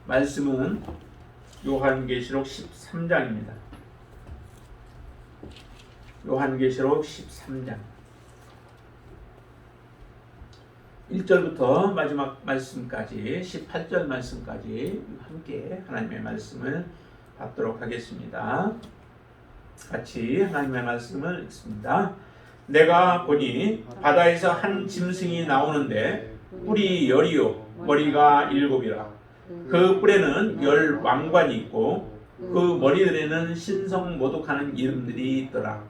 말씀은 요한계시록 13장입니다. 요한계시록 13장 1절부터 마지막 말씀까지 18절 말씀까지 함께 하나님의 말씀을 받도록 하겠습니다. 같이 하나님의 말씀을 읽습니다. 내가 보니 바다에서 한 짐승이 나오는데 뿔이 10이요 머리가 7이라. 그 뿔에는 10 왕관이 있고 그 머리들에는 신성모독하는 이름들이 있더라.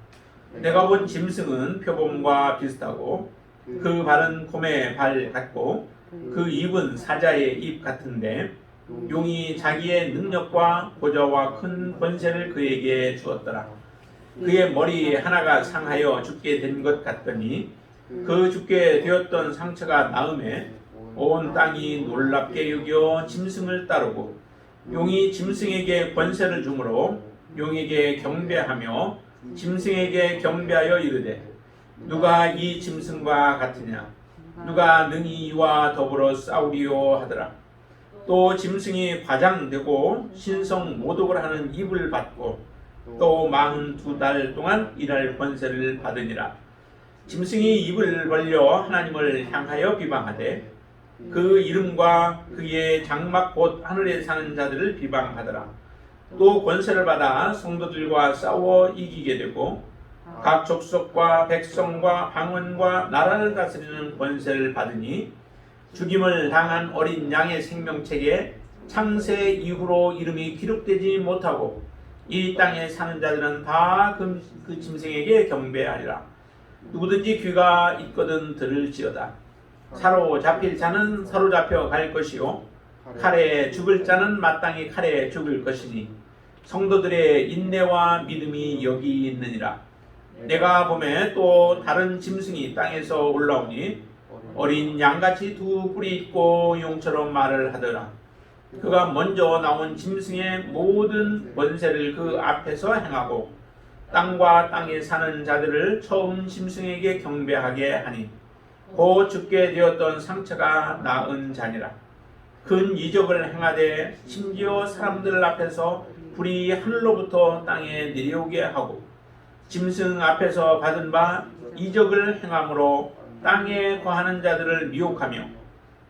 내가 본 짐승은 표범과 비슷하고 그 발은 곰의 발 같고 그 입은 사자의 입 같은데 용이 자기의 능력과 보좌와 큰 권세를 그에게 주었더라. 그의 머리 하나가 상하여 죽게 된 것 같더니 그 죽게 되었던 상처가 나음에 온 땅이 놀랍게 여겨 짐승을 따르고 용이 짐승에게 권세를 주므로 용에게 경배하며 짐승에게 경배하여 이르되 누가 이 짐승과 같으냐 누가 능히 이와 더불어 싸우리요 하더라. 또 짐승이 과장되고 신성 모독을 하는 입을 받고 또 42달 동안 일할 권세를 받으니라. 짐승이 입을 벌려 하나님을 향하여 비방하되 그 이름과 그의 장막 곧 하늘에 사는 자들을 비방하더라. 또 권세를 받아 성도들과 싸워 이기게 되고 각 족속과 백성과 방언과 나라를 다스리는 권세를 받으니 죽임을 당한 어린 양의 생명책에 창세 이후로 이름이 기록되지 못하고 이 땅에 사는 자들은 다 그 짐승에게 경배하리라. 누구든지 귀가 있거든 들을지어다. 사로잡힐 자는 사로잡혀 갈 것이요 칼에 죽을 자는 마땅히 칼에 죽을 것이니 성도들의 인내와 믿음이 여기 있느니라. 내가 보매 또 다른 짐승이 땅에서 올라오니 어린 양같이 두 뿔이 있고 용처럼 말을 하더라. 그가 먼저 나온 짐승의 모든 권세를 그 앞에서 행하고 땅과 땅에 사는 자들을 처음 짐승에게 경배하게 하니 곧 죽게 되었던 상처가 나은 자니라. 큰 이적을 행하되 심지어 사람들 앞에서 불이 하늘로부터 땅에 내려오게 하고 짐승 앞에서 받은 바 이적을 행함으로 땅에 거하는 자들을 미혹하며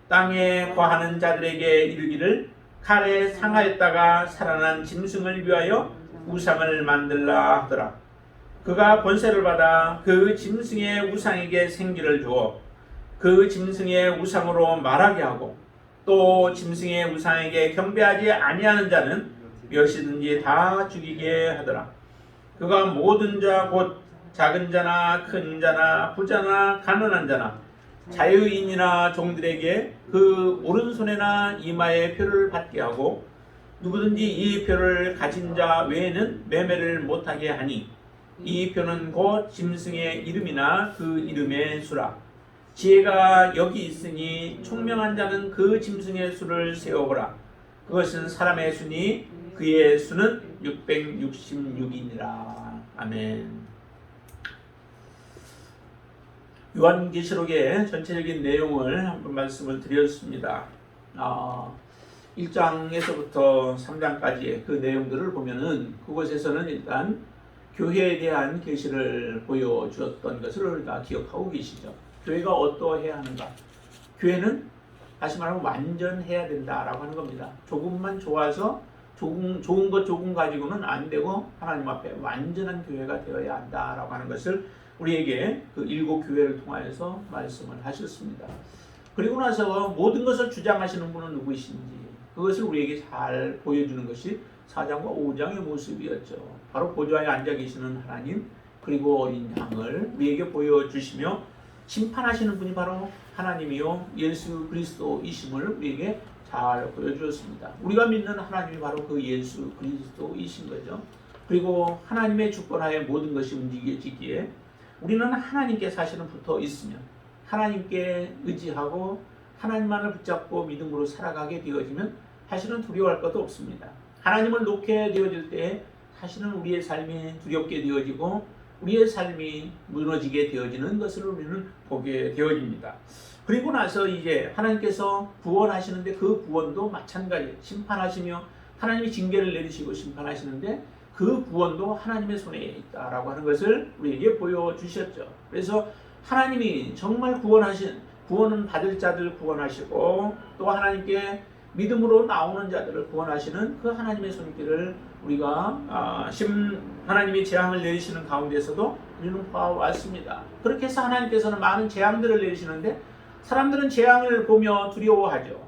땅에 거하는 자들에게 이르기를 칼에 상하였다가 살아난 짐승을 위하여 우상을 만들라 하더라. 그가 권세를 받아 그 짐승의 우상에게 생기를 주어 그 짐승의 우상으로 말하게 하고 또 짐승의 우상에게 경배하지 아니하는 자는 몇이든지 다 죽이게 하더라. 그가 모든 자 곧 작은 자나 큰 자나 부자나 가난한 자나 자유인이나 종들에게 그 오른손에나 이마에 표를 받게 하고 누구든지 이 표를 가진 자 외에는 매매를 못하게 하니 이 표는 곧 짐승의 이름이나 그 이름의 수라. 지혜가 여기 있으니 총명한 자는 그 짐승의 수를 세어보라. 그것은 사람의 수니 그의 수는 666이니라. 아멘. 요한계시록의 전체적인 내용을 한번 말씀을 드렸습니다. 1장에서부터 3장까지의 그 내용들을 보면은 그곳에서는 일단 교회에 대한 계시를 보여주었던 것을 우리가 기억하고 계시죠. 교회가 어떠해야 하는가? 교회는 다시 말하면 완전해야 된다라고 하는 겁니다. 조금만 좋아서 좋은 것 조금 가지고는 안 되고 하나님 앞에 완전한 교회가 되어야 한다라고 하는 것을 우리에게 그 7교회를 통하여서 말씀을 하셨습니다. 그리고 나서 모든 것을 주장하시는 분은 누구이신지 그것을 우리에게 잘 보여주는 것이 4장과 5장의 모습이었죠. 바로 보좌에 앉아 계시는 하나님 그리고 어린 양을 우리에게 보여주시며 심판하시는 분이 바로 하나님이요 예수 그리스도이심을 우리에게 잘 보여주었습니다. 우리가 믿는 하나님이 바로 그 예수 그리스도이신 거죠. 그리고 하나님의 주권하에 모든 것이 움직여지기에 우리는 하나님께 사실은 붙어 있으면 하나님께 의지하고 하나님만을 붙잡고 믿음으로 살아가게 되어지면 사실은 두려워할 것도 없습니다. 하나님을 놓게 되어질 때 사실은 우리의 삶이 두렵게 되어지고 우리의 삶이 무너지게 되어지는 것을 우리는 보게 되어집니다. 그리고 나서 이제 하나님께서 구원하시는데 그 구원도 마찬가지 심판하시며 하나님이 징계를 내리시고 심판하시는데 그 구원도 하나님의 손에 있다라고 하는 것을 우리에게 보여주셨죠. 그래서 하나님이 정말 구원은 받을 자들 구원하시고 또 하나님께 믿음으로 나오는 자들을 구원하시는 그 하나님의 손길을 우리가 하나님이 재앙을 내리시는 가운데서도 우리는 봐왔습니다. 그렇게 해서 하나님께서는 많은 재앙들을 내리시는데 사람들은 재앙을 보며 두려워하죠.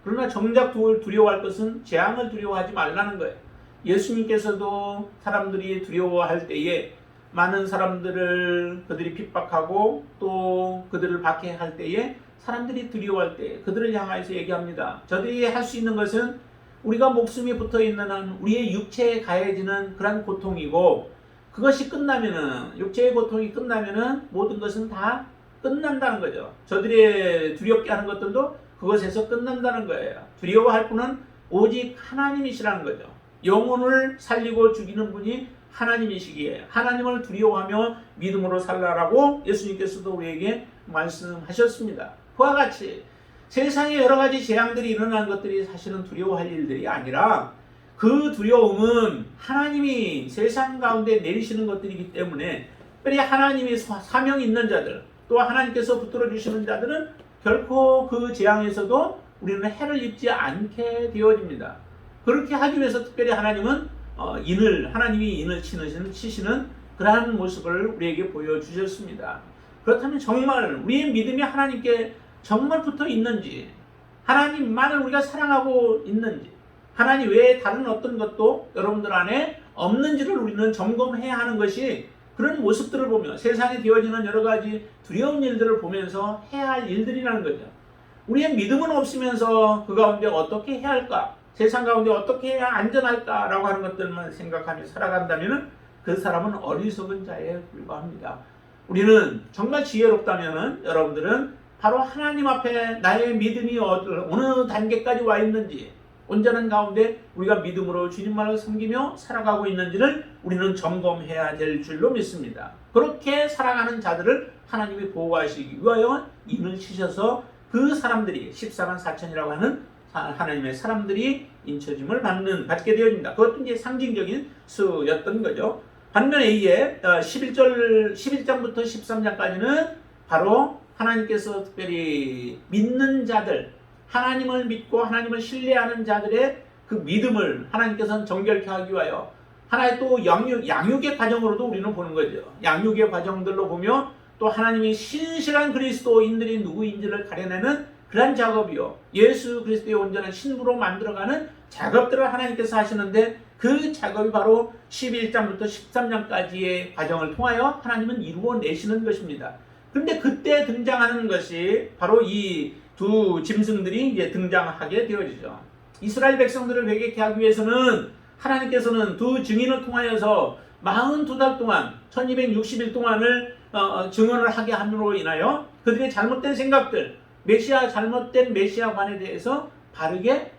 그러나 정작 두려워할 것은 재앙을 두려워하지 말라는 거예요. 예수님께서도 사람들이 두려워할 때에 많은 사람들을 그들이 핍박하고 또 그들을 박해할 때에 사람들이 두려워할 때 그들을 향하여서 얘기합니다. 저들이 할 수 있는 것은 우리가 목숨이 붙어있는 한 우리의 육체에 가해지는 그런 고통이고 그것이 끝나면은 육체의 고통이 끝나면은 모든 것은 다 끝난다는 거죠. 저들이 두렵게 하는 것들도 그것에서 끝난다는 거예요. 두려워할 분은 오직 하나님이시라는 거죠. 영혼을 살리고 죽이는 분이 하나님이시기에 하나님을 두려워하며 믿음으로 살라라고 예수님께서도 우리에게 말씀하셨습니다. 그와 같이 세상에 여러 가지 재앙들이 일어나는 것들이 사실은 두려워할 일들이 아니라 그 두려움은 하나님이 세상 가운데 내리시는 것들이기 때문에 특별히 하나님이 사명 있는 자들 또 하나님께서 붙들어 주시는 자들은 결코 그 재앙에서도 우리는 해를 입지 않게 되어집니다. 그렇게 하기 위해서 특별히 하나님은 하나님이 인을 치시는 그러한 모습을 우리에게 보여주셨습니다. 그렇다면 정말 우리의 믿음이 하나님께 정말 붙어 있는지, 하나님만을 우리가 사랑하고 있는지, 하나님 외에 다른 어떤 것도 여러분들 안에 없는지를 우리는 점검해야 하는 것이 그런 모습들을 보며 세상에 되어지는 여러 가지 두려운 일들을 보면서 해야 할 일들이라는 거죠. 우리의 믿음은 없으면서 그 가운데 어떻게 해야 할까? 세상 가운데 어떻게 해야 안전할까라고 하는 것들만 생각하며 살아간다면 그 사람은 어리석은 자에 불과합니다. 우리는 정말 지혜롭다면 여러분들은 바로 하나님 앞에 나의 믿음이 어느 단계까지 와 있는지 온전한 가운데 우리가 믿음으로 주님만을 섬기며 살아가고 있는지를 우리는 점검해야 될 줄로 믿습니다. 그렇게 살아가는 자들을 하나님이 보호하시기 위하여 인을 치셔서 그 사람들이 14만 4천이라고 하는 하나님의 사람들이 인쳐짐을 받게 되어집니다. 그것도 이제 상징적인 수였던 거죠. 반면에 이게 11장부터 13장까지는 바로 하나님께서 특별히 믿는 자들, 하나님을 믿고 하나님을 신뢰하는 자들의 그 믿음을 하나님께서는 정결케 하기 위하여 하나의 또 양육의 과정으로도 우리는 보는 거죠. 양육의 과정들로 보며 또 하나님이 신실한 그리스도인들이 누구인지를 가려내는 그런 작업이요. 예수 그리스도의 온전한 신부로 만들어가는 작업들을 하나님께서 하시는데 그 작업이 바로 11장부터 13장까지의 과정을 통하여 하나님은 이루어내시는 것입니다. 그런데 그때 등장하는 것이 바로 이 두 짐승들이 이제 등장하게 되어지죠. 이스라엘 백성들을 회개케 하기 위해서는 하나님께서는 두 증인을 통하여서 42달 동안 1260일 동안을 증언을 하게 함으로 인하여 그들의 잘못된 생각들, 잘못된 메시아관에 대해서 바르게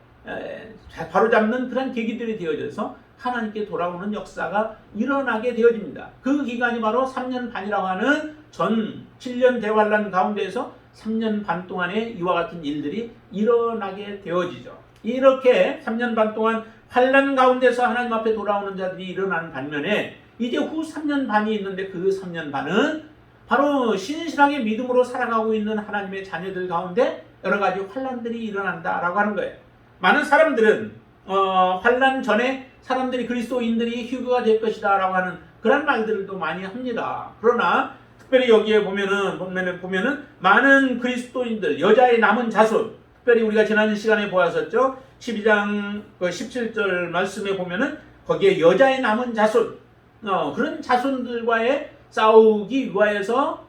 바로잡는 그런 계기들이 되어져서 하나님께 돌아오는 역사가 일어나게 되어집니다. 그 기간이 바로 3년 반이라고 하는 전 7년 대환란 가운데에서 3년 반 동안에 이와 같은 일들이 일어나게 되어지죠. 이렇게 3년 반 동안 환란 가운데서 하나님 앞에 돌아오는 자들이 일어나는 반면에 이제 후 3년 반이 있는데 그 3년 반은 바로 신실하게 믿음으로 살아가고 있는 하나님의 자녀들 가운데 여러 가지 환란들이 일어난다라고 하는 거예요. 많은 사람들은 환란 전에 사람들이 그리스도인들이 휴거가 될 것이다 라고 하는 그런 말들도 많이 합니다. 그러나 특별히 여기에 보면은 많은 그리스도인들, 여자의 남은 자손, 특별히 우리가 지난 시간에 보았었죠. 12장 17절 말씀에 보면은 거기에 여자의 남은 자손, 그런 자손들과의 싸우기 위하여서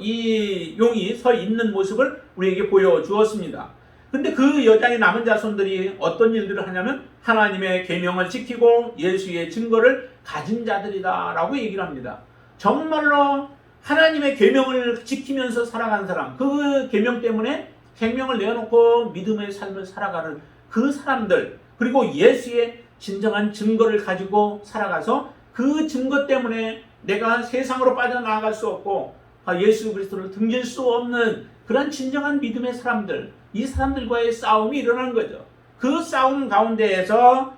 이 용이 서 있는 모습을 우리에게 보여주었습니다. 근데 그 여자의 남은 자손들이 어떤 일들을 하냐면 하나님의 계명을 지키고 예수의 증거를 가진 자들이다 라고 얘기를 합니다. 정말로 하나님의 계명을 지키면서 살아가는 사람, 그 계명 때문에 생명을 내어놓고 믿음의 삶을 살아가는 그 사람들, 그리고 예수의 진정한 증거를 가지고 살아가서 그 증거 때문에 내가 세상으로 빠져나갈 수 없고 예수 그리스도를 등질 수 없는 그런 진정한 믿음의 사람들, 이 사람들과의 싸움이 일어나는 거죠. 그 싸움 가운데에서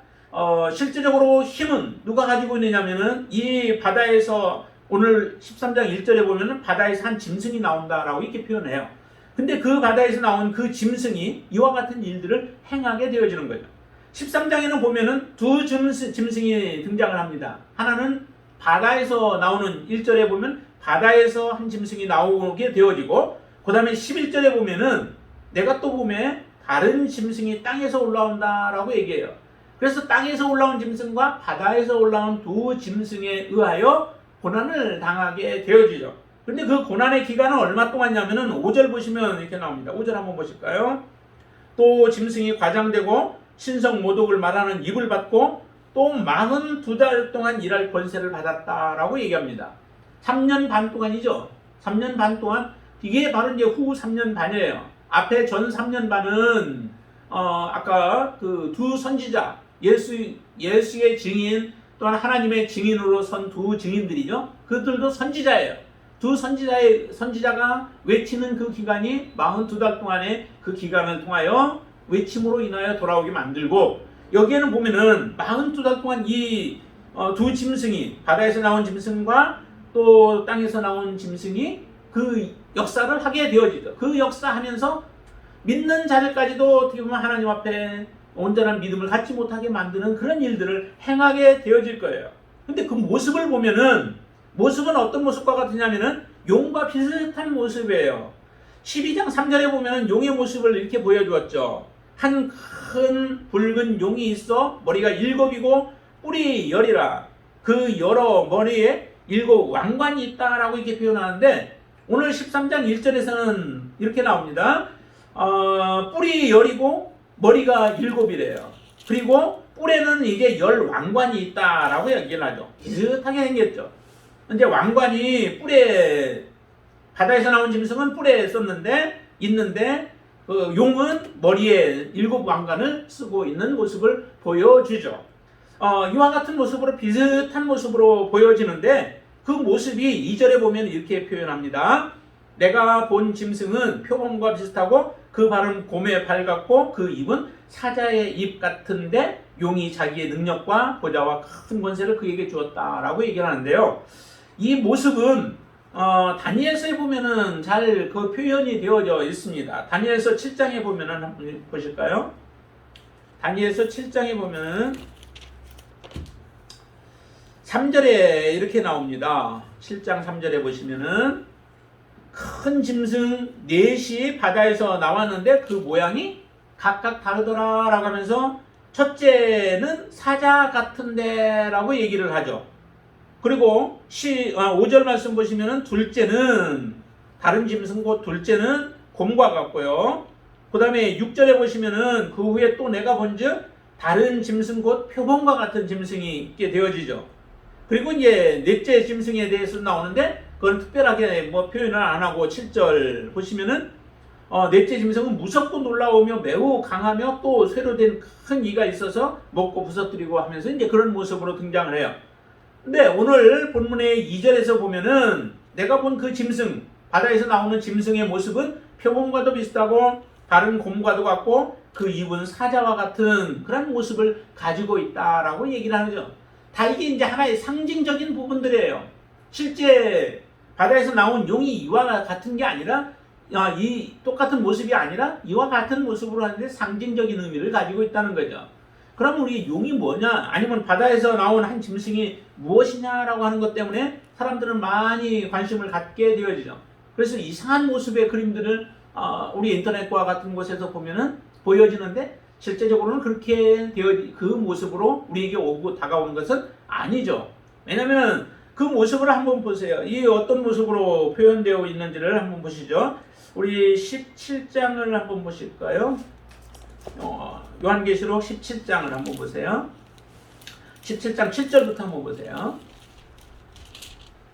실제적으로 힘은 누가 가지고 있느냐면은 이 바다에서 오늘 13장 1절에 보면은 바다에서 한 짐승이 나온다라고 이렇게 표현해요. 근데 그 바다에서 나온 그 짐승이 이와 같은 일들을 행하게 되어지는 거죠. 13장에는 보면은 두 짐승이 등장을 합니다. 하나는 바다에서 나오는 1절에 보면 바다에서 한 짐승이 나오게 되어지고, 그 다음에 11절에 보면은 내가 또 보면 다른 짐승이 땅에서 올라온다라고 얘기해요. 그래서 땅에서 올라온 짐승과 바다에서 올라온 두 짐승에 의하여 고난을 당하게 되어지죠. 그런데 그 고난의 기간은 얼마 동안이냐면은 5절 보시면 이렇게 나옵니다. 5절 한번 보실까요? 또 짐승이 과장되고 신성 모독을 말하는 입을 받고 또 42달 동안 일할 권세를 받았다라고 얘기합니다. 3년 반 동안이죠. 3년 반 동안, 이게 바로 이제 후 3년 반이에요. 앞에 전 3년 반은 아까 그 두 선지자, 예수의 증인 또한 하나님의 증인으로 선 두 증인들이죠. 그들도 선지자예요. 두 선지자가 외치는 그 기간이 42달 동안의 그 기간을 통하여 외침으로 인하여 돌아오게 만들고, 여기에는 보면은 42달 동안 이 두 짐승이, 바다에서 나온 짐승과 또 땅에서 나온 짐승이 그 역사를 하게 되어지죠. 그 역사하면서 믿는 자들까지도 어떻게 보면 하나님 앞에 온전한 믿음을 갖지 못하게 만드는 그런 일들을 행하게 되어질 거예요. 근데 그 모습을 보면은, 모습은 어떤 모습과 같으냐면은 용과 비슷한 모습이에요. 12장 3절에 보면은 용의 모습을 이렇게 보여주었죠. 한 큰 붉은 용이 있어 머리가 7이고 뿔이 10이라. 그 여러 머리에 7 왕관이 있다라고 이렇게 표현하는데, 오늘 13장 1절에서는 이렇게 나옵니다. 뿔이 10이고 머리가 7이래요. 그리고 뿔에는 이게 10 왕관이 있다라고 얘기를 하죠. 비슷하게 생겼죠. 이제 왕관이 뿔에, 바다에서 나온 짐승은 뿔에 있는데 그 용은 머리에 7 왕관을 쓰고 있는 모습을 보여주죠. 이와 같은 모습으로, 비슷한 모습으로 보여지는데, 그 모습이 2절에 보면 이렇게 표현합니다. 내가 본 짐승은 표범과 비슷하고 그 발은 곰의 발 같고 그 입은 사자의 입 같은데 용이 자기의 능력과 보좌와 큰 권세를 그에게 주었다라고 얘기를 하는데요. 이 모습은 다니엘서에 보면은 잘 그 표현이 되어져 있습니다. 다니엘서 7장에 보면은 한번 보실까요? 다니엘서 7장에 보면은 3절에 이렇게 나옵니다. 7장 3절에 보시면은 큰 짐승 4이 바다에서 나왔는데 그 모양이 각각 다르더라라고 하면서 첫째는 사자 같은데 라고 얘기를 하죠. 그리고 5절 말씀 보시면은 둘째는 다른 짐승, 곧 둘째는 곰과 같고요. 그 다음에 6절에 보시면은 그 후에 또 내가 본즉 다른 짐승, 곧 표범과 같은 짐승이 있게 되어지죠. 그리고 이제 넷째 짐승에 대해서 나오는데 그건 특별하게 뭐 표현을 안 하고 7절 보시면은 넷째 짐승은 무섭고 놀라우며 매우 강하며 또 쇠로 된 큰 이가 있어서 먹고 부서뜨리고 하면서 이제 그런 모습으로 등장을 해요. 근데 오늘 본문의 2절에서 보면은 내가 본 그 짐승, 바다에서 나오는 짐승의 모습은 표범과도 비슷하고 다른 곰과도 같고 그 입은 사자와 같은 그런 모습을 가지고 있다라고 얘기를 하죠. 다 이게 이제 하나의 상징적인 부분들이에요. 실제 바다에서 나온 용이 이와 같은 게 아니라, 이 똑같은 모습이 아니라 이와 같은 모습으로 하는데 상징적인 의미를 가지고 있다는 거죠. 그럼 우리 용이 뭐냐, 아니면 바다에서 나온 한 짐승이 무엇이냐라고 하는 것 때문에 사람들은 많이 관심을 갖게 되어지죠. 그래서 이상한 모습의 그림들을 우리 인터넷과 같은 곳에서 보면은 보여지는데, 실제적으로는 그렇게 그 모습으로 우리에게 오고 다가오는 것은 아니죠. 왜냐하면 그 모습을 한번 보세요. 이 어떤 모습으로 표현되어 있는지를 한번 보시죠. 우리 17장을 한번 보실까요? 요한계시록 17장을 한번 보세요. 17장 7절부터 한번 보세요.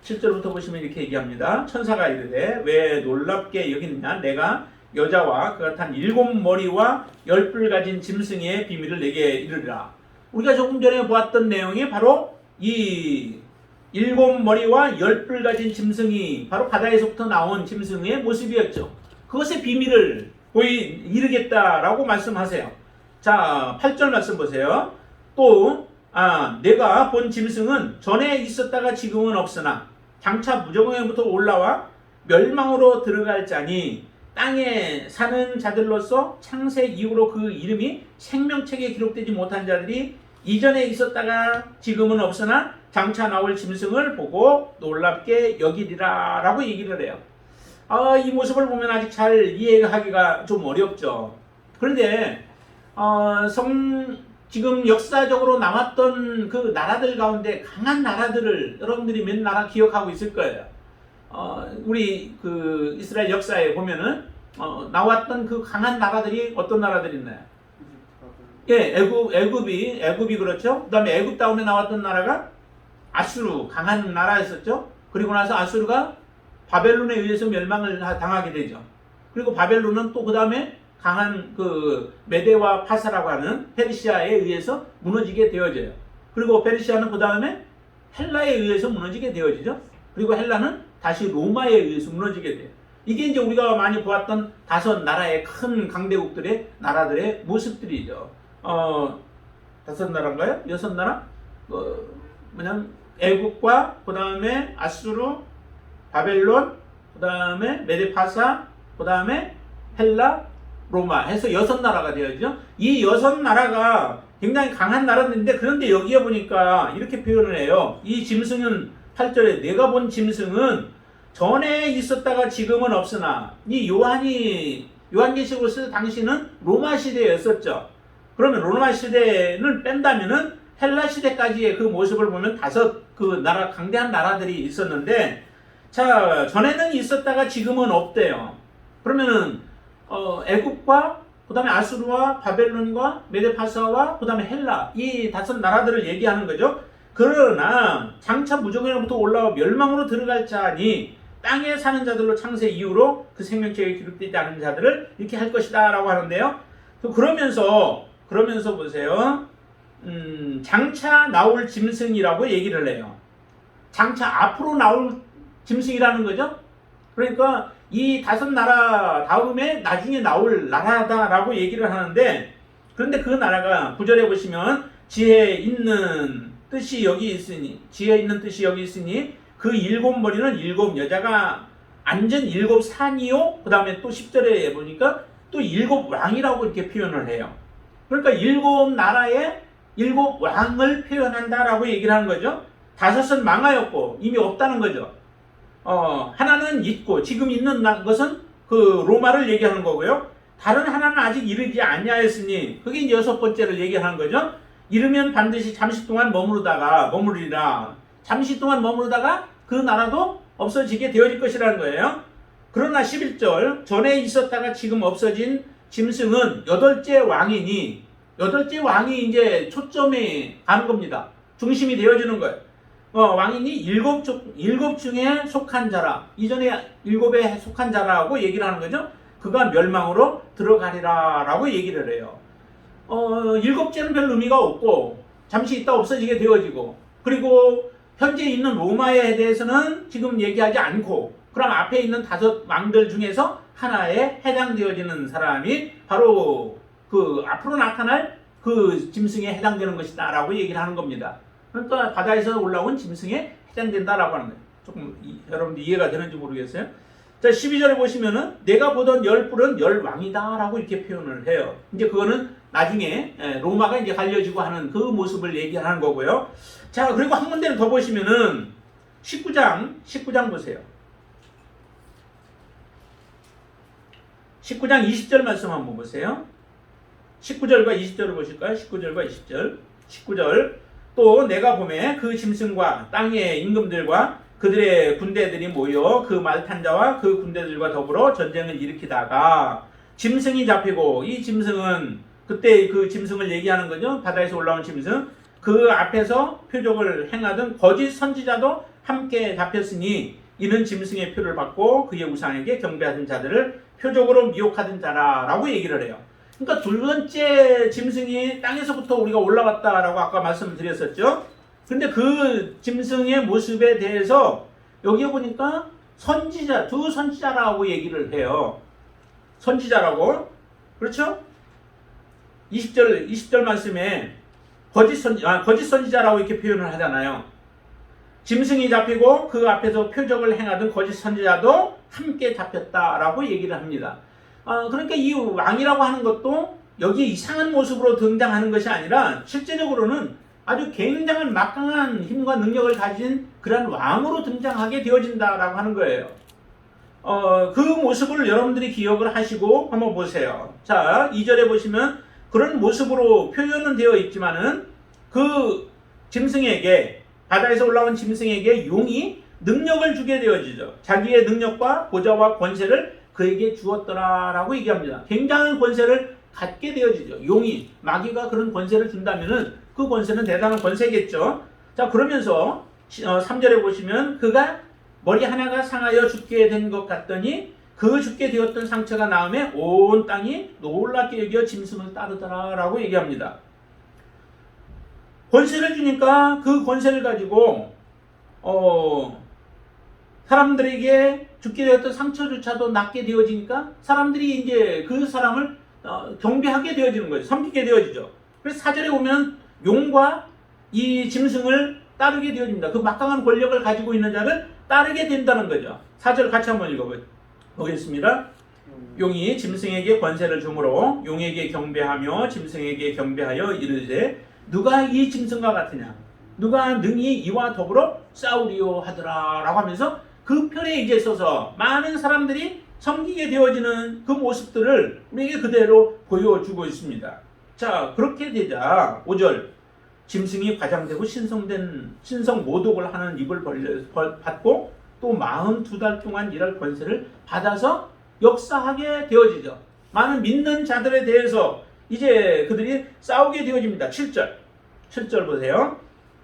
7절부터 보시면 이렇게 얘기합니다. 천사가 이르되 왜 놀랍게 여기느냐, 내가 여자와 그 같은 7머리와 10뿔 가진 짐승의 비밀을 내게 이르리라. 우리가 조금 전에 보았던 내용이 바로 이 7머리와 10뿔 가진 짐승이 바로 바다에서부터 나온 짐승의 모습이었죠. 그 그것의 비밀을 이르겠다라고 말씀하세요. 자, 8절 말씀 보세요. 또 내가 본 짐승은 전에 있었다가 지금은 없으나 장차 무저공에부터 올라와 멸망으로 들어갈 자니 땅에 사는 자들로서 창세 이후로 그 이름이 생명책에 기록되지 못한 자들이 이전에 있었다가 지금은 없으나 장차 나올 짐승을 보고 놀랍게 여기리라 라고 얘기를 해요. 이 모습을 보면 아직 잘 이해하기가 좀 어렵죠. 그런데 지금 역사적으로 남았던 그 나라들 가운데 강한 나라들을 여러분들이 몇 나라 기억하고 있을 거예요. 우리 그 이스라엘 역사에 보면은 나왔던 그 강한 나라들이 어떤 나라들이 있나요? 예, 애굽이 그렇죠. 그다음에 애굽 다음에 나왔던 나라가 아수르, 강한 나라였었죠. 그리고 나서 아수르가 바벨론에 의해서 멸망을 당하게 되죠. 그리고 바벨론은 또 그다음에 강한 그 메데와 파사라고 하는 페르시아에 의해서 무너지게 되어져요. 그리고 페르시아는 그 다음에 헬라에 의해서 무너지게 되어지죠. 그리고 헬라는 다시 로마에 의해서 무너지게 돼요. 이게 이제 우리가 많이 보았던 5 나라의 큰 강대국들의 나라들의 모습들이죠. 5 나라인가요? 6 나라? 뭐냐면 애국과 그 다음에 아수르, 바벨론, 그 다음에 메데파사, 그 다음에 헬라, 로마 해서 6 나라가 되어지죠. 이 6 나라가 굉장히 강한 나라인데 그런데 여기에 보니까 이렇게 표현을 해요. 이 짐승은 8절에 내가 본 짐승은 전에 있었다가 지금은 없으나 이 요한계시록을 쓸 당시는 로마 시대였었죠. 그러면 로마 시대를 뺀다면은 헬라 시대까지의 그 모습을 보면 5 그 나라 강대한 나라들이 있었는데 자 전에는 있었다가 지금은 없대요. 그러면은 애굽과 그 다음에 아수르와 바벨론과 메데파사와 그 다음에 헬라 이 5 나라들을 얘기하는 거죠. 그러나 장차 무저공에로부터 올라와 멸망으로 들어갈 자니 땅에 사는 자들로 창세 이후로 그 생명책에 기록되지 않은 자들을 이렇게 할 것이다 라고 하는데요. 그러면서 보세요. 장차 나올 짐승이라고 얘기를 해요. 장차 앞으로 나올 짐승이라는 거죠. 그러니까 이 5 나라 다음에 나중에 나올 나라다라고 얘기를 하는데 그런데 그 나라가 9절에 보시면 지혜 있는 뜻이 여기 있으니 그 7 머리는 7 여자가 앉은 7 산이요. 그 다음에 또 10절에 보니까 또 7 왕이라고 이렇게 표현을 해요. 그러니까 7 나라의 7 왕을 표현한다라고 얘기를 하는 거죠. 5은 망하였고 이미 없다는 거죠. 하나는 있고 지금 있는 것은 그 로마를 얘기하는 거고요. 다른 하나는 아직 이르지 아니하였으니 그게 이제 6번째를 얘기하는 거죠. 이르면 반드시 잠시 동안 머무르리라. 잠시 동안 머무르다가 그 나라도 없어지게 되어질 것이라는 거예요. 그러나 11절 전에 있었다가 지금 없어진 짐승은 8째 왕이니 8째 왕이 이제 초점이 가는 겁니다. 중심이 되어지는 거예요. 왕이니 7 중에 속한 자라. 이전에 7에 속한 자라고 얘기를 하는 거죠. 그가 멸망으로 들어가리라 라고 얘기를 해요. 7째는 별 의미가 없고 잠시 있다 없어지게 되어지고 그리고 현재 있는 로마에 대해서는 지금 얘기하지 않고 그럼 앞에 있는 5 왕들 중에서 하나에 해당되어지는 사람이 바로 그 앞으로 나타날 그 짐승에 해당되는 것이다 라고 얘기를 하는 겁니다. 그러니까 바다에서 올라온 짐승에 해당된다라고 하는 거예요. 조금 여러분들 이해가 되는지 모르겠어요. 자 12절에 보시면은 내가 보던 10뿔은 10왕이다 라고 이렇게 표현을 해요. 이제 그거는 나중에 로마가 이제 갈려지고 하는 그 모습을 얘기하는 거고요. 자 그리고 한 군데를 더 보시면은 19장 보세요. 19장 20절 말씀 한번 보세요. 19절과 20절을 보실까요? 19절과 20절. 19절 또 내가 보매 그 짐승과 땅의 임금들과 그들의 군대들이 모여 그 말 탄 자와 그 군대들과 더불어 전쟁을 일으키다가 짐승이 잡히고 이 짐승은 그때 그 짐승을 얘기하는 거죠. 바다에서 올라온 짐승. 그 앞에서 표적을 행하던 거짓 선지자도 함께 잡혔으니 이는 짐승의 표를 받고 그의 우상에게 경배하던 자들을 표적으로 미혹하던 자라라고 얘기를 해요. 그러니까 2번째 짐승이 땅에서부터 우리가 올라왔다라고 아까 말씀을 드렸었죠. 근데 그 짐승의 모습에 대해서 여기에 보니까 선지자, 2 선지자라고 얘기를 해요. 선지자라고. 그렇죠? 20절 말씀에 거짓 선지자라고 이렇게 표현을 하잖아요. 짐승이 잡히고 그 앞에서 표적을 행하던 거짓 선지자도 함께 잡혔다라고 얘기를 합니다. 그러니까 이 왕이라고 하는 것도 여기 이상한 모습으로 등장하는 것이 아니라 실제적으로는 아주 굉장한 막강한 힘과 능력을 가진 그런 왕으로 등장하게 되어진다라고 하는 거예요. 그 모습을 여러분들이 기억을 하시고 한번 보세요. 자, 2절에 보시면 그런 모습으로 표현은 되어 있지만은 그 짐승에게, 바다에서 올라온 짐승에게 용이 능력을 주게 되어지죠. 자기의 능력과 보좌와 권세를 그에게 주었더라라고 얘기합니다. 굉장한 권세를 갖게 되어지죠. 용이, 마귀가 그런 권세를 준다면은 그 권세는 대단한 권세겠죠. 자, 그러면서 3절에 보시면 그가 머리 하나가 상하여 죽게 된 것 같더니 그 죽게 되었던 상처가 나음에 온 땅이 놀랍게 여겨 짐승을 따르더라라고 얘기합니다. 권세를 주니까 그 권세를 가지고 사람들에게 죽게 되었던 상처조차도 낫게 되어지니까 사람들이 이제 그 사람을 경배하게 되어지는 거죠. 섬기게 되어지죠. 그래서 4절에 보면 용과 이 짐승을 따르게 되어집니다. 그 막강한 권력을 가지고 있는 자를 따르게 된다는 거죠. 4절 같이 한번 읽어보겠습니다. 용이 짐승에게 권세를 주므로 용에게 경배하며 짐승에게 경배하여 이르되 누가 이 짐승과 같으냐, 누가 능히 이와 더불어 싸우리요 하더라 라고 하면서 그 편에 이제 서서 많은 사람들이 섬기게 되어지는 그 모습들을 우리에게 그대로 보여주고 있습니다. 자, 그렇게 되자 5절 짐승이 과장되고 신성 모독을 하는 입을 받고 또 42달 동안 일할 권세를 받아서 역사하게 되어지죠. 많은 믿는 자들에 대해서 이제 그들이 싸우게 되어집니다. 7절 보세요.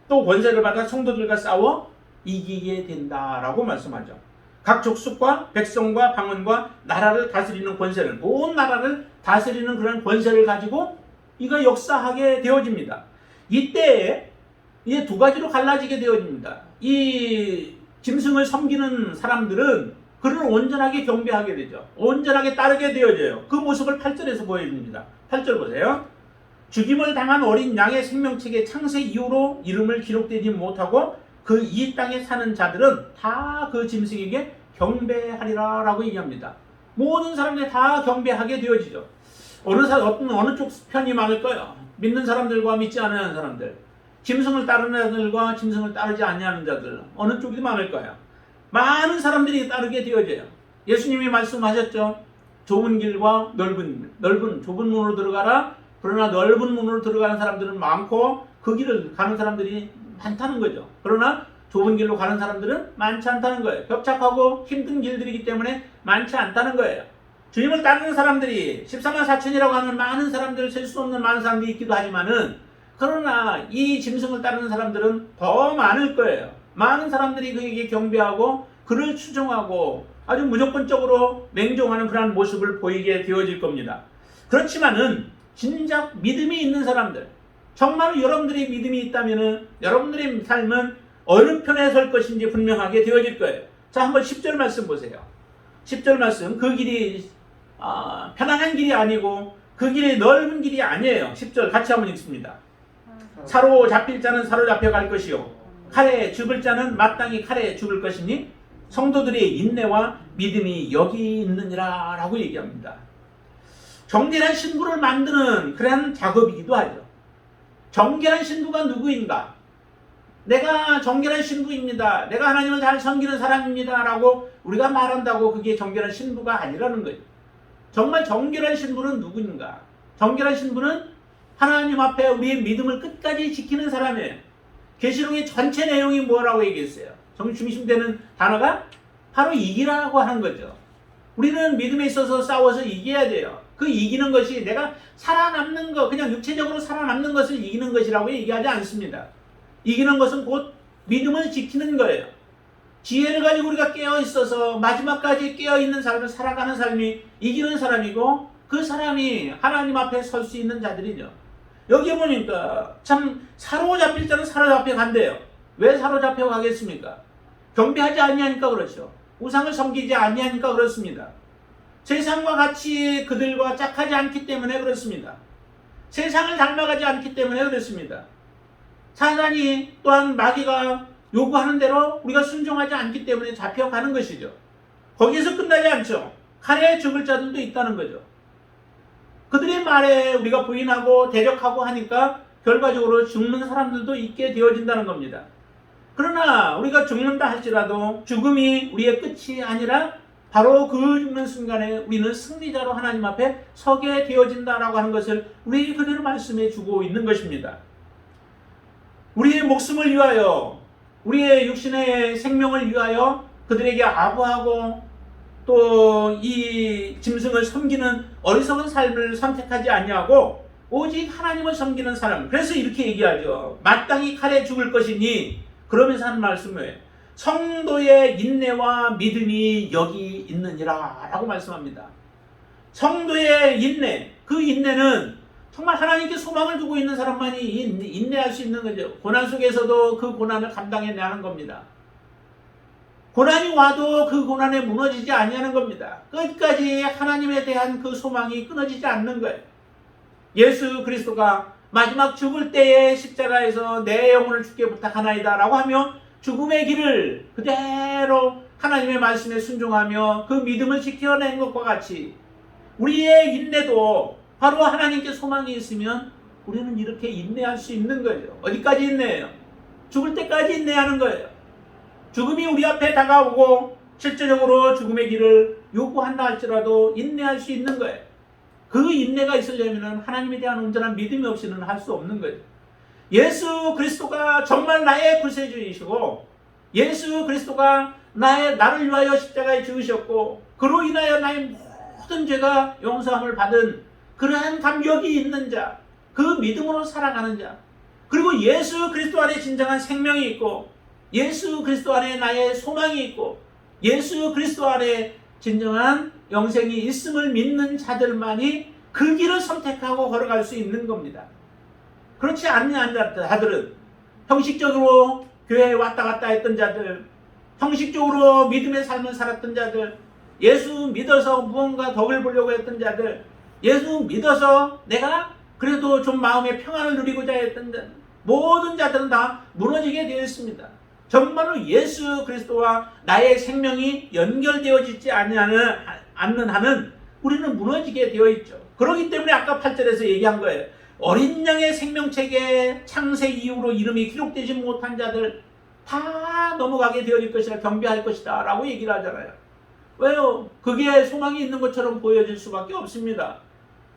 또 권세를 받아 성도들과 싸워 이기게 된다라고 말씀하죠. 각 족속과 백성과 방언과 나라를 다스리는 권세를, 온 나라를 다스리는 그런 권세를 가지고 이거 역사하게 되어집니다. 이때 이제 두 가지로 갈라지게 되어집니다. 이 짐승을 섬기는 사람들은 그를 온전하게 경배하게 되죠. 온전하게 따르게 되어져요. 그 모습을 8절에서 보여줍니다. 8절 보세요. 죽임을 당한 어린 양의 생명책에 창세 이후로 이름을 기록되지 못하고 그 이 땅에 사는 자들은 다 그 짐승에게 경배하리라 라고 얘기합니다. 모든 사람들이 다 경배하게 되어지죠. 어느 쪽 편이 많을까요? 믿는 사람들과 믿지 않는 사람들, 짐승을 따르는 자들과 짐승을 따르지 않는 자들, 어느 쪽이 많을까요? 많은 사람들이 따르게 되어져요. 예수님이 말씀하셨죠. 좁은 길과 좁은 문으로 들어가라. 그러나 넓은 문으로 들어가는 사람들은 많고 그 길을 가는 사람들이 많다는 거죠. 그러나 좁은 길로 가는 사람들은 많지 않다는 거예요. 협착하고 힘든 길들이기 때문에 많지 않다는 거예요. 주님을 따르는 사람들이 14만 4천이라고 하는 많은 사람들, 셀 수 없는 많은 사람들이 있기도 하지만은 그러나 이 짐승을 따르는 사람들은 더 많을 거예요. 많은 사람들이 그에게 경배하고 그를 추종하고 아주 무조건적으로 맹종하는 그런 모습을 보이게 되어질 겁니다. 그렇지만은 진작 믿음이 있는 사람들, 정말 여러분들이 믿음이 있다면은 여러분들의 삶은 어느 편에 설 것인지 분명하게 되어질 거예요. 자, 한번 10절 말씀 보세요. 10절 말씀, 그 길이 편안한 길이 아니고 그 길이 넓은 길이 아니에요. 10절 같이 한번 읽습니다. 사로잡힐 자는 사로잡혀 갈 것이요 칼에 죽을 자는 마땅히 칼에 죽을 것이니 성도들의 인내와 믿음이 여기 있느니라 라고 얘기합니다. 정결한 신부를 만드는 그런 작업이기도 하죠. 정결한 신부가 누구인가? 내가 정결한 신부입니다. 내가 하나님을 잘 섬기는 사람입니다 라고 우리가 말한다고 그게 정결한 신부가 아니라는 거예요. 정말 정결한 신부는 누구인가? 정결한 신부는 하나님 앞에 우리의 믿음을 끝까지 지키는 사람이에요. 계시록의 전체 내용이 뭐라고 얘기했어요? 중심되는 단어가 바로 이기라고 하는 거죠. 우리는 믿음에 있어서 싸워서 이겨야 돼요. 그 이기는 것이 내가 살아남는 것, 그냥 육체적으로 살아남는 것을 이기는 것이라고 얘기하지 않습니다. 이기는 것은 곧 믿음을 지키는 거예요. 지혜를 가지고 우리가 깨어있어서 마지막까지 깨어있는 삶을 살아가는 삶이 이기는 사람이고 그 사람이 하나님 앞에 설 수 있는 자들이죠. 여기 보니까 참 사로잡힐 자는 사로잡혀 간대요. 왜 사로잡혀 가겠습니까? 경배하지 아니하니까 그렇죠. 우상을 섬기지 아니하니까 그렇습니다. 세상과 같이 그들과 짝하지 않기 때문에 그렇습니다. 세상을 닮아가지 않기 때문에 그렇습니다. 사단이 또한 마귀가 요구하는 대로 우리가 순종하지 않기 때문에 잡혀가는 것이죠. 거기에서 끝나지 않죠. 칼에 죽을 자들도 있다는 거죠. 그들의 말에 우리가 부인하고 대적하고 하니까 결과적으로 죽는 사람들도 있게 되어진다는 겁니다. 그러나 우리가 죽는다 할지라도 죽음이 우리의 끝이 아니라 바로 그 죽는 순간에 우리는 승리자로 하나님 앞에 서게 되어진다라고 하는 것을 우리에게 그대로 말씀해 주고 있는 것입니다. 우리의 목숨을 위하여, 우리의 육신의 생명을 위하여 그들에게 아부하고 또 이 짐승을 섬기는 어리석은 삶을 선택하지 아니하고 오직 하나님을 섬기는 사람. 그래서 이렇게 얘기하죠. 마땅히 칼에 죽을 것이니, 그러면서 하는 말씀을 성도의 인내와 믿음이 여기 있느니라 라고 말씀합니다. 성도의 인내, 그 인내는 정말 하나님께 소망을 두고 있는 사람만이 인내할 수 있는 거죠. 고난 속에서도 그 고난을 감당해내는 겁니다. 고난이 와도 그 고난에 무너지지 아니하는 겁니다. 끝까지 하나님에 대한 그 소망이 끊어지지 않는 거예요. 예수 그리스도가 마지막 죽을 때에 십자가에서 내 영혼을 주께 부탁하나이다 라고 하며 죽음의 길을 그대로 하나님의 말씀에 순종하며 그 믿음을 지켜낸 것과 같이 우리의 인내도 바로 하나님께 소망이 있으면 우리는 이렇게 인내할 수 있는 거예요. 어디까지 인내해요? 죽을 때까지 인내하는 거예요. 죽음이 우리 앞에 다가오고 실제적으로 죽음의 길을 요구한다 할지라도 인내할 수 있는 거예요. 그 인내가 있으려면 하나님에 대한 온전한 믿음이 없이는 할 수 없는 거예요. 예수 그리스도가 정말 나의 구세주이시고 예수 그리스도가 나를 위하여 십자가에 죽으셨고 그로 인하여 나의 모든 죄가 용서함을 받은 그러한 감격이 있는 자, 그 믿음으로 살아가는 자, 그리고 예수 그리스도 안에 진정한 생명이 있고 예수 그리스도 안에 나의 소망이 있고 예수 그리스도 안에 진정한 영생이 있음을 믿는 자들만이 그 길을 선택하고 걸어갈 수 있는 겁니다. 그렇지 않는 자들은 형식적으로 교회에 왔다 갔다 했던 자들, 형식적으로 믿음의 삶을 살았던 자들, 예수 믿어서 무언가 덕을 보려고 했던 자들, 예수 믿어서 내가 그래도 좀 마음의 평안을 누리고자 했던 자들, 모든 자들은 다 무너지게 되어 있습니다. 정말로 예수 그리스도와 나의 생명이 연결되어지지 않는 한은 우리는 무너지게 되어 있죠. 그렇기 때문에 아까 8절에서 얘기한 거예요. 어린 양의 생명책에 창세 이후로 이름이 기록되지 못한 자들 다 넘어가게 되어질 것이라 경배할 것이다 라고 얘기를 하잖아요. 왜요? 그게 소망이 있는 것처럼 보여질 수밖에 없습니다.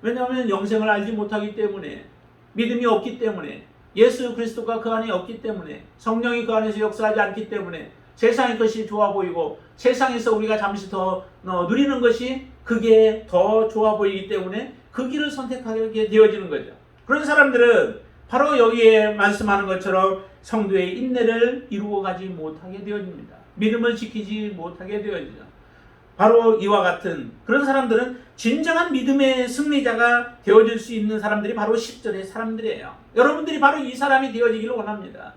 왜냐하면 영생을 알지 못하기 때문에, 믿음이 없기 때문에, 예수 그리스도가 그 안에 없기 때문에, 성령이 그 안에서 역사하지 않기 때문에 세상의 것이 좋아 보이고 세상에서 우리가 잠시 더 누리는 것이 그게 더 좋아 보이기 때문에 그 길을 선택하게 되어지는 거죠. 그런 사람들은 바로 여기에 말씀하는 것처럼 성도의 인내를 이루어 가지 못하게 되어집니다. 믿음을 지키지 못하게 되어지죠. 바로 이와 같은 그런 사람들은 진정한 믿음의 승리자가 되어질 수 있는 사람들이 바로 10절의 사람들이에요. 여러분들이 바로 이 사람이 되어지기를 원합니다.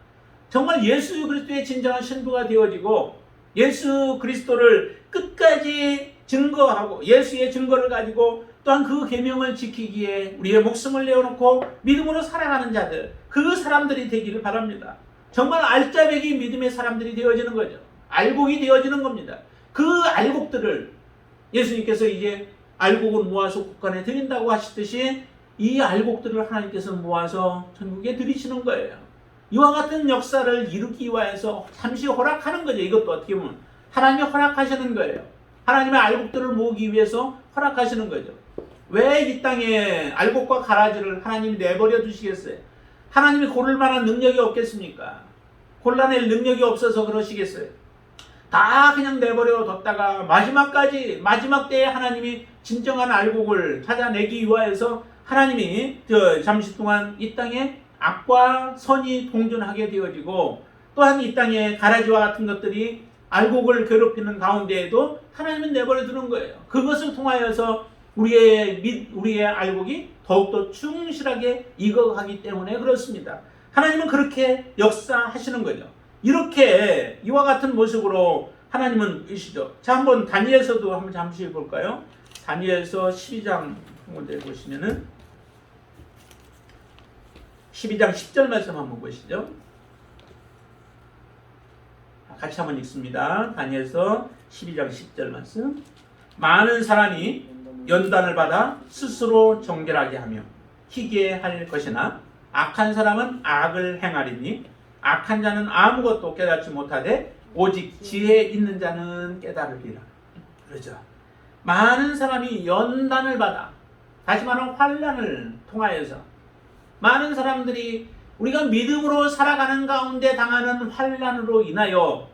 정말 예수 그리스도의 진정한 신부가 되어지고 예수 그리스도를 끝까지 증거하고 예수의 증거를 가지고 또한 그 계명을 지키기에 우리의 목숨을 내어놓고 믿음으로 살아가는 자들, 그 사람들이 되기를 바랍니다. 정말 알짜배기 믿음의 사람들이 되어지는 거죠. 알곡이 되어지는 겁니다. 그 알곡들을 예수님께서 이제 알곡을 모아서 국간에 드린다고 하시듯이 이 알곡들을 하나님께서 모아서 천국에 드리시는 거예요. 이와 같은 역사를 이루기 위해서 잠시 허락하는 거죠. 이것도 어떻게 보면 하나님이 허락하시는 거예요. 하나님의 알곡들을 모으기 위해서 허락하시는 거죠. 왜 이 땅에 알곡과 가라지를 하나님이 내버려 두시겠어요? 하나님이 고를 만한 능력이 없겠습니까? 골라낼 능력이 없어서 그러시겠어요? 다 그냥 내버려 뒀다가 마지막 때에 하나님이 진정한 알곡을 찾아내기 위해서 하나님이 잠시 동안 이 땅에 악과 선이 동존하게 되어지고 또한 이 땅에 가라지와 같은 것들이 알곡을 괴롭히는 가운데에도 하나님은 내버려 두는 거예요. 그것을 통하여서 우리의 알곡이 더욱더 충실하게 익어가기 때문에 그렇습니다. 하나님은 그렇게 역사하시는 거죠. 이렇게 이와 같은 모습으로 하나님은 이시죠. 자, 한번 다니엘서도 한번 잠시 볼까요? 다니엘서 12장 한번 보시면은 12장 10절 말씀 한번 보시죠. 같이 한번 읽습니다. 다니엘서 12장 10절 말씀. 많은 사람이 연단을 받아 스스로 정결하게 하며 희게 할 것이나 악한 사람은 악을 행하리니 악한 자는 아무것도 깨닫지 못하되 오직 지혜 있는 자는 깨달으리라. 그러죠. 많은 사람이 연단을 받아, 다시 말하면 환난을 통하여서 많은 사람들이 우리가 믿음으로 살아가는 가운데 당하는 환난으로 인하여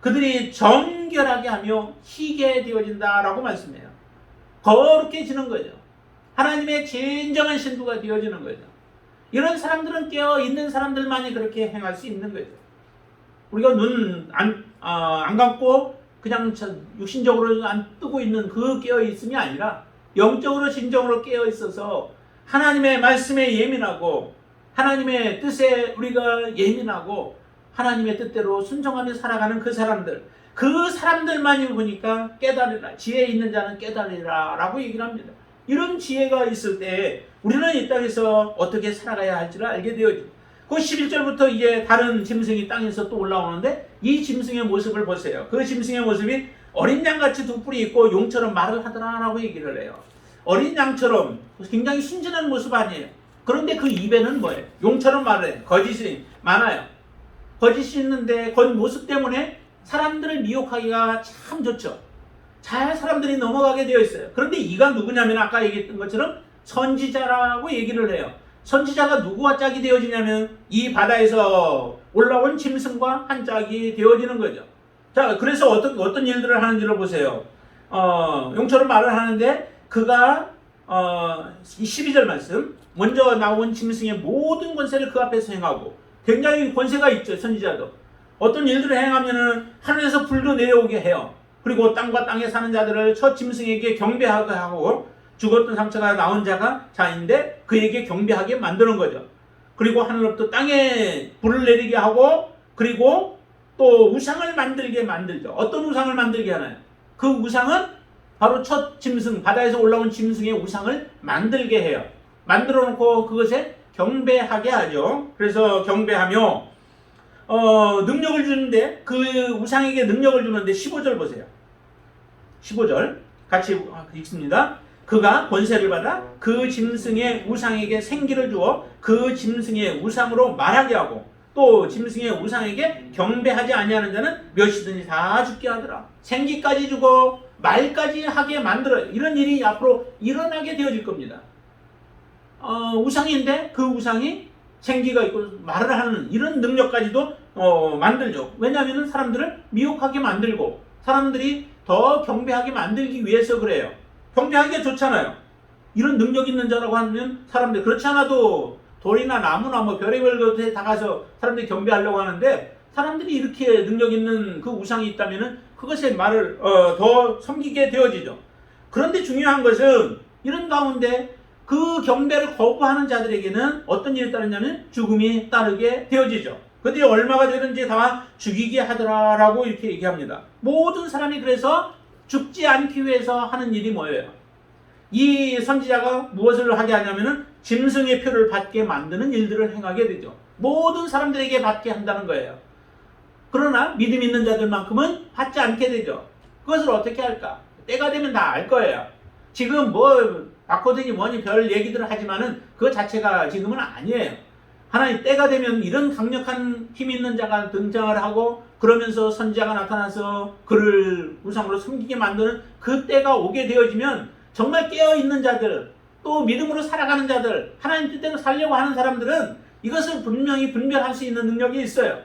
그들이 정결하게 하며 희게 되어진다라고 말씀해요. 거룩해지는 거죠. 하나님의 진정한 신부가 되어지는 거죠. 이런 사람들은 깨어있는 사람들만이 그렇게 행할 수 있는 거죠. 우리가 눈 안 감고 그냥 육신적으로 안 뜨고 있는 그 깨어있음이 아니라 영적으로 진정으로 깨어있어서 하나님의 말씀에 예민하고 하나님의 뜻에 우리가 예민하고 하나님의 뜻대로 순종하며 살아가는 그 사람들만이 보니까 깨달으라, 지혜 있는 자는 깨달으라 라고 얘기를 합니다. 이런 지혜가 있을 때 우리는 이 땅에서 어떻게 살아가야 할지를 알게 되어지죠. 그 11절부터 이제 다른 짐승이 땅에서 또 올라오는데 이 짐승의 모습을 보세요. 그 짐승의 모습이 어린 양같이 두 뿔이 있고 용처럼 말을 하더라라고 얘기를 해요. 어린 양처럼 굉장히 순진한 모습 아니에요. 그런데 그 입에는 뭐예요? 용처럼 말을 해요. 거짓이 많아요. 거짓이 있는데 그 모습 때문에 사람들을 미혹하기가 참 좋죠. 잘 사람들이 넘어가게 되어 있어요. 그런데 이가 누구냐면 아까 얘기했던 것처럼 선지자라고 얘기를 해요. 선지자가 누구와 짝이 되어지냐면 이 바다에서 올라온 짐승과 한 짝이 되어지는 거죠. 자, 그래서 어떤 일들을 하는지를 보세요. 용처럼 말을 하는데 그가 12절 말씀, 먼저 나온 짐승의 모든 권세를 그 앞에서 행하고, 굉장히 권세가 있죠. 선지자도 어떤 일들을 행하면은 하늘에서 불도 내려오게 해요. 그리고 땅과 땅에 사는 자들을 첫 짐승에게 경배하게 하고, 죽었던 상처가 나온 자가 자인데 그에게 경배하게 만드는 거죠. 그리고 하늘로부터 땅에 불을 내리게 하고, 그리고 또 우상을 만들게 만들죠. 어떤 우상을 만들게 하나요? 그 우상은 바로 첫 짐승, 바다에서 올라온 짐승의 우상을 만들게 해요. 만들어 놓고 그것에 경배하게 하죠. 그래서 경배하며 능력을 주는데, 그 우상에게 능력을 주는데 15절 보세요. 15절 같이 읽습니다. 그가 권세를 받아 그 짐승의 우상에게 생기를 주어 그 짐승의 우상으로 말하게 하고, 또 짐승의 우상에게 경배하지 아니하는 자는 몇이든지 다 죽게 하더라. 생기까지 주고 말까지 하게 만들어요. 이런 일이 앞으로 일어나게 되어질 겁니다. 우상인데 그 우상이 생기가 있고 말을 하는 이런 능력까지도 만들죠. 왜냐하면 사람들을 미혹하게 만들고 사람들이 더 경배하게 만들기 위해서 그래요. 경배하기가 좋잖아요. 이런 능력 있는 자라고 하면 사람들, 그렇지 않아도 돌이나 나무나 뭐 별의별 것에 다 가서 사람들이 경배하려고 하는데, 사람들이 이렇게 능력 있는 그 우상이 있다면 그것의 말을 더 섬기게 되어지죠. 그런데 중요한 것은 이런 가운데 그 경배를 거부하는 자들에게는 어떤 일이 따르냐면 죽음이 따르게 되어지죠. 그들이 얼마가 되든지 다 죽이게 하더라라고 이렇게 얘기합니다. 모든 사람이 그래서 죽지 않기 위해서 하는 일이 뭐예요? 이 선지자가 무엇을 하게 하냐면은 짐승의 표를 받게 만드는 일들을 행하게 되죠. 모든 사람들에게 받게 한다는 거예요. 그러나 믿음 있는 자들만큼은 받지 않게 되죠. 그것을 어떻게 할까? 때가 되면 다 알 거예요. 지금 뭐 바코드니 뭐니 별 얘기들을 하지만은 그 자체가 지금은 아니에요. 하나님 때가 되면 이런 강력한 힘 있는 자가 등장을 하고, 그러면서 선지자가 나타나서 그를 우상으로 섬기게 만드는 그 때가 오게 되어지면 정말 깨어있는 자들, 또 믿음으로 살아가는 자들, 하나님 뜻대로 살려고 하는 사람들은 이것을 분명히 분별할 수 있는 능력이 있어요.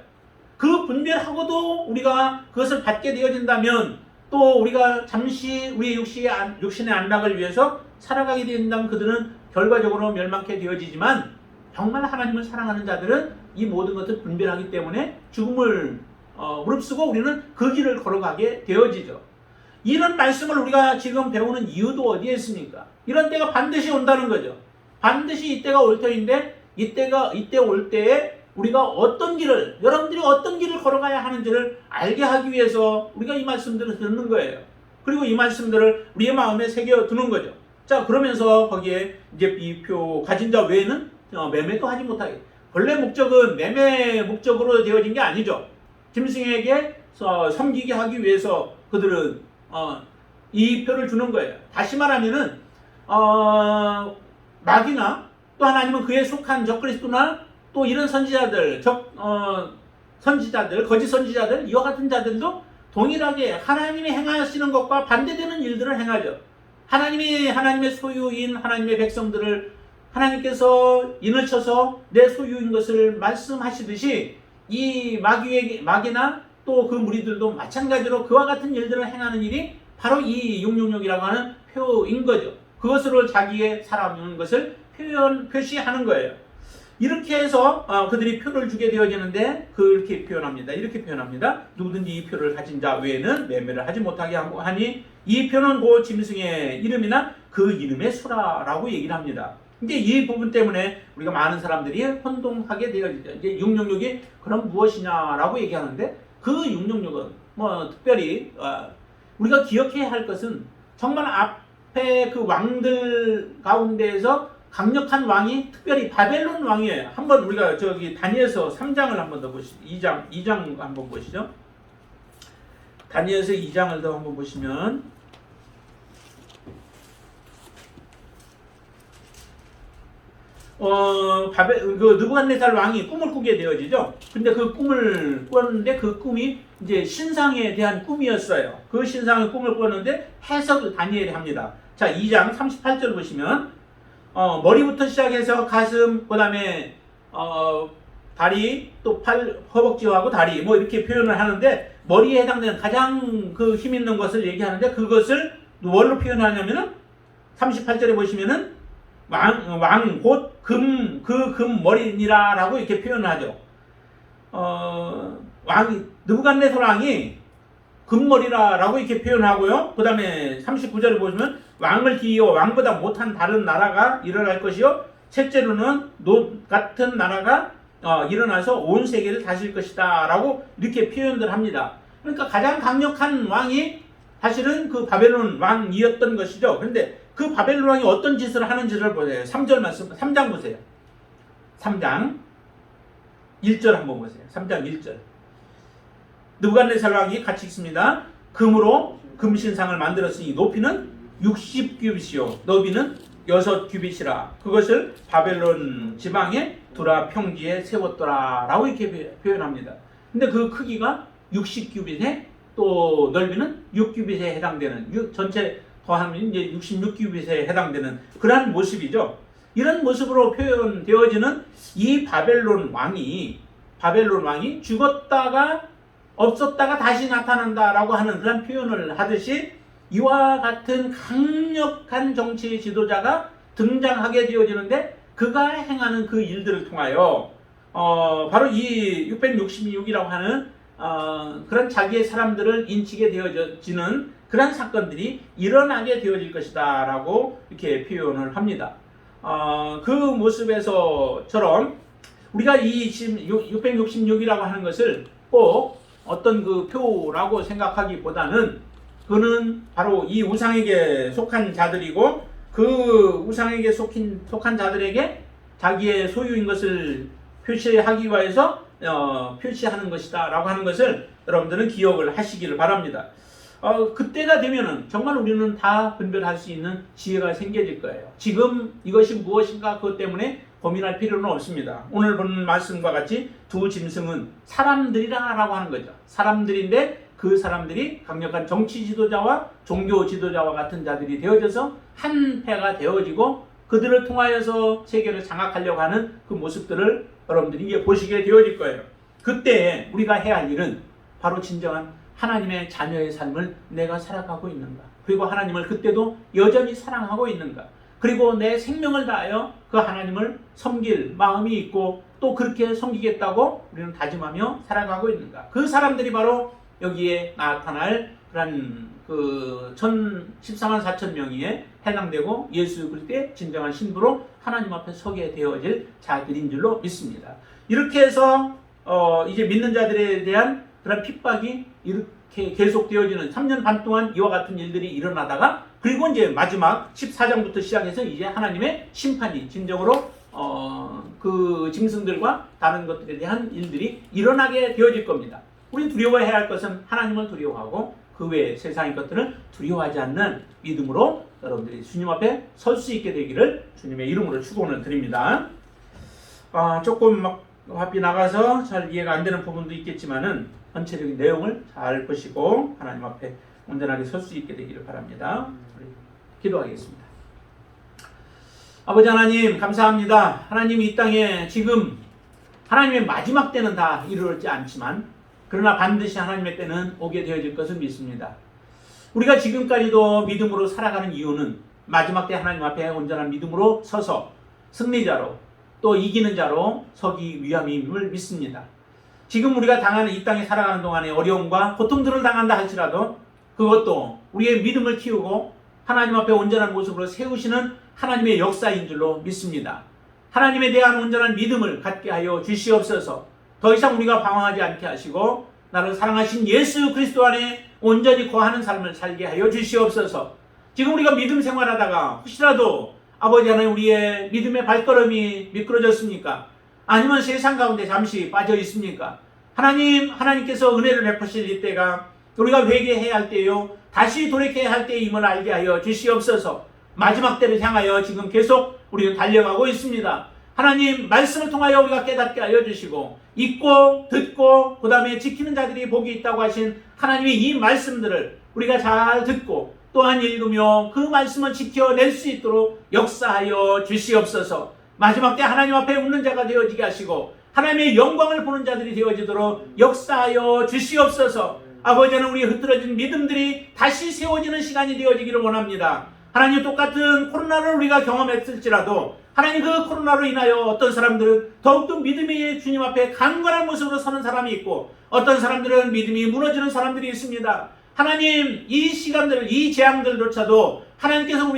그 분별하고도 우리가 그것을 받게 되어진다면, 또 우리가 잠시 우리 육신의 안락을 위해서 살아가게 된다면 그들은 결과적으로 멸망케 되어지지만, 정말 하나님을 사랑하는 자들은 이 모든 것을 분별하기 때문에 죽음을 무릅쓰고 우리는 그 길을 걸어가게 되어지죠. 이런 말씀을 우리가 지금 배우는 이유도 어디에 있습니까? 이런 때가 반드시 온다는 거죠. 반드시 이때가 올 터인데, 이때 올 때에 우리가 어떤 길을, 여러분들이 어떤 길을 걸어가야 하는지를 알게 하기 위해서 우리가 이 말씀들을 듣는 거예요. 그리고 이 말씀들을 우리의 마음에 새겨두는 거죠. 자, 그러면서 거기에 이제 이 표 가진 자 외에는 매매도 하지 못하게. 본래 목적은 매매 목적으로 되어진 게 아니죠. 짐승에게 섬기게 하기 위해서 그들은 이 표를 주는 거예요. 다시 말하면은 마귀나 또 하나님은 그에 속한 적그리스도나 또 이런 선지자들, 선지자들, 거짓 선지자들, 이와 같은 자들도 동일하게 하나님이 행하시는 것과 반대되는 일들을 행하죠. 하나님의 소유인 하나님의 백성들을 하나님께서 인을 쳐서 내 소유인 것을 말씀하시듯이 이 마귀나 또 그 무리들도 마찬가지로 그와 같은 일들을 행하는 일이 바로 이 666이라고 하는 표인 거죠. 그것으로 자기의 사람인 것을 표시하는 거예요. 이렇게 해서 그들이 표를 주게 되어지는데 그렇게 표현합니다. 이렇게 표현합니다. 누구든지 이 표를 가진 자 외에는 매매를 하지 못하게 하니 이 표는 그 짐승의 이름이나 그 이름의 수라라고 얘기를 합니다. 이제 이 부분 때문에 우리가 많은 사람들이 혼동하게 되어지죠. 이제 666이 그럼 무엇이냐라고 얘기하는데 그 666은 뭐 특별히 우리가 기억해야 할 것은 정말 앞에 그 왕들 가운데에서 강력한 왕이 특별히 바벨론 왕이에요. 한번 우리가 다니엘서 3장을 한번 더 보시죠. 2장 한번 보시죠. 다니엘서 2장을 더 한번 보시면 느부갓네살 왕이 꿈을 꾸게 되어지죠. 근데 그 꿈을 꿨는데 그 꿈이 이제 신상에 대한 꿈이었어요. 그 신상의 꿈을 꿨는데 해석을 다니엘이 합니다. 자, 2장 38절 보시면 머리부터 시작해서 가슴, 그 다음에 다리, 또 팔, 허벅지하고 다리 뭐 이렇게 표현을 하는데 머리에 해당되는 가장 그 힘 있는 것을 얘기하는데 그것을 뭘로 표현하냐면은 38절에 보시면은 왕 곧 금 머리니라라고 이렇게 표현을 하죠. 느부갓네살 왕이 금머리라라고 이렇게 표현하고요. 그 다음에 39절에 보시면 왕을 기이어 왕보다 못한 다른 나라가 일어날 것이요. 셋째로는 놋 같은 나라가 일어나서 온 세계를 다스릴 것이다 라고 이렇게 표현들 합니다. 그러니까 가장 강력한 왕이 사실은 그 바벨론 왕이었던 것이죠. 그런데 그 바벨론 왕이 어떤 짓을 하는지를 보세요. 3절 말씀, 3장 보세요. 3장 1절 한번 보세요. 3장 1절. 느부갓네살 왕이 같이 있습니다. 금으로 금신상을 만들었으니 높이는 60규빗이요 너비는 6규빗이라 그것을 바벨론 지방의 두라 평지에 세웠더라 라고 이렇게 표현합니다. 근데 그 크기가 60규빗에 또 넓이는 6규빗에 해당되는 전체 더하면 이제 66규빗에 해당되는 그러한 모습이죠. 이런 모습으로 표현되어지는 이 바벨론 왕이 죽었다가 없었다가 다시 나타난다라고 하는 그런 표현을 하듯이 이와 같은 강력한 정치 지도자가 등장하게 되어지는데 그가 행하는 그 일들을 통하여 바로 이 666이라고 하는 그런 자기의 사람들을 인치게 되어지는 그런 사건들이 일어나게 되어질 것이다 라고 이렇게 표현을 합니다. 그 모습에서처럼 우리가 이 666이라고 하는 것을 꼭 어떤 그 표라고 생각하기보다는 그는 바로 이 우상에게 속한 자들이고 그 우상에게 속한 자들에게 자기의 소유인 것을 표시하기 위해서 표시하는 것이다 라고 하는 것을 여러분들은 기억을 하시기를 바랍니다. 그때가 되면은 정말 우리는 다 분별할 수 있는 지혜가 생겨질 거예요. 지금 이것이 무엇인가 그것 때문에 고민할 필요는 없습니다. 오늘 본 말씀과 같이 두 짐승은 사람들이라고 하는 거죠. 사람들인데 그 사람들이 강력한 정치 지도자와 종교 지도자와 같은 자들이 되어져서 한 패가 되어지고 그들을 통하여서 세계를 장악하려고 하는 그 모습들을 여러분들이 이제 보시게 되어질 거예요. 그때 우리가 해야 할 일은 바로 진정한 하나님의 자녀의 삶을 내가 살아가고 있는가, 그리고 하나님을 그때도 여전히 사랑하고 있는가, 그리고 내 생명을 다하여 그 하나님을 섬길 마음이 있고 또 그렇게 섬기겠다고 우리는 다짐하며 살아가고 있는가. 그 사람들이 바로 여기에 나타날 그런 그 14만 4천 명에 해당되고 예수 그리스도의 진정한 신부로 하나님 앞에 서게 되어질 자들인 줄로 믿습니다. 이렇게 해서 이제 믿는 자들에 대한 그런 핍박이 이렇게 계속되어지는 3년 반 동안 이와 같은 일들이 일어나다가 그리고 이제 마지막 14장부터 시작해서 이제 하나님의 심판이 진정으로 그 짐승들과 다른 것들에 대한 일들이 일어나게 되어질 겁니다. 우리는 두려워해야 할 것은 하나님을 두려워하고 그 외에 세상의 것들을 두려워하지 않는 믿음으로 여러분들이 주님 앞에 설 수 있게 되기를 주님의 이름으로 축원을 드립니다. 조금 막 앞이 나가서 잘 이해가 안 되는 부분도 있겠지만은 전체적인 내용을 잘 보시고 하나님 앞에 온전하게 설 수 있게 되기를 바랍니다. 우리 기도하겠습니다. 아버지 하나님 감사합니다. 하나님 이 땅에 지금 하나님의 마지막 때는 다 이르지 않지만 그러나 반드시 하나님의 때는 오게 되어질 것을 믿습니다. 우리가 지금까지도 믿음으로 살아가는 이유는 마지막 때 하나님 앞에 온전한 믿음으로 서서 승리자로 또 이기는 자로 서기 위함임을 믿습니다. 지금 우리가 당하는 이 땅에 살아가는 동안에 어려움과 고통들을 당한다 할지라도 그것도 우리의 믿음을 키우고 하나님 앞에 온전한 모습으로 세우시는 하나님의 역사인 줄로 믿습니다. 하나님에 대한 온전한 믿음을 갖게 하여 주시옵소서. 더 이상 우리가 방황하지 않게 하시고 나를 사랑하신 예수 그리스도 안에 온전히 거하는 삶을 살게 하여 주시옵소서. 지금 우리가 믿음 생활하다가 혹시라도 아버지 하나님 우리의 믿음의 발걸음이 미끄러졌습니까? 아니면 세상 가운데 잠시 빠져 있습니까? 하나님께서 은혜를 베푸실 이때가 우리가 회개해야 할 때요 다시 돌이켜야 할 때임을 알게 하여 주시옵소서. 마지막 때를 향하여 지금 계속 우리는 달려가고 있습니다. 하나님 말씀을 통하여 우리가 깨닫게 하여 주시고 읽고 듣고 그 다음에 지키는 자들이 복이 있다고 하신 하나님의 이 말씀들을 우리가 잘 듣고 또한 읽으며 그 말씀을 지켜낼 수 있도록 역사하여 주시옵소서. 마지막 때 하나님 앞에 웃는 자가 되어지게 하시고 하나님의 영광을 보는 자들이 되어지도록 역사하여 주시옵소서. 아버지는 우리의 흐트러진 믿음들이 다시 세워지는 시간이 되어지기를 원합니다. 하나님 똑같은 코로나를 우리가 경험했을지라도 하나님 그 코로나로 인하여 어떤 사람들은 더욱더 믿음이 주님 앞에 강건한 모습으로 서는 사람이 있고 어떤 사람들은 믿음이 무너지는 사람들이 있습니다. 하나님 이 시간들 이 재앙들조차도 하나님께서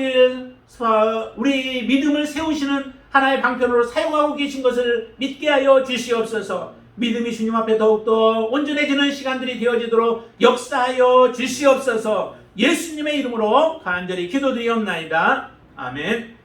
우리 믿음을 세우시는 하나의 방편으로 사용하고 계신 것을 믿게 하여 주시옵소서. 믿음이 주님 앞에 더욱더 온전해지는 시간들이 되어지도록 역사하여 주시옵소서. 예수님의 이름으로 간절히 기도드리옵나이다. 아멘.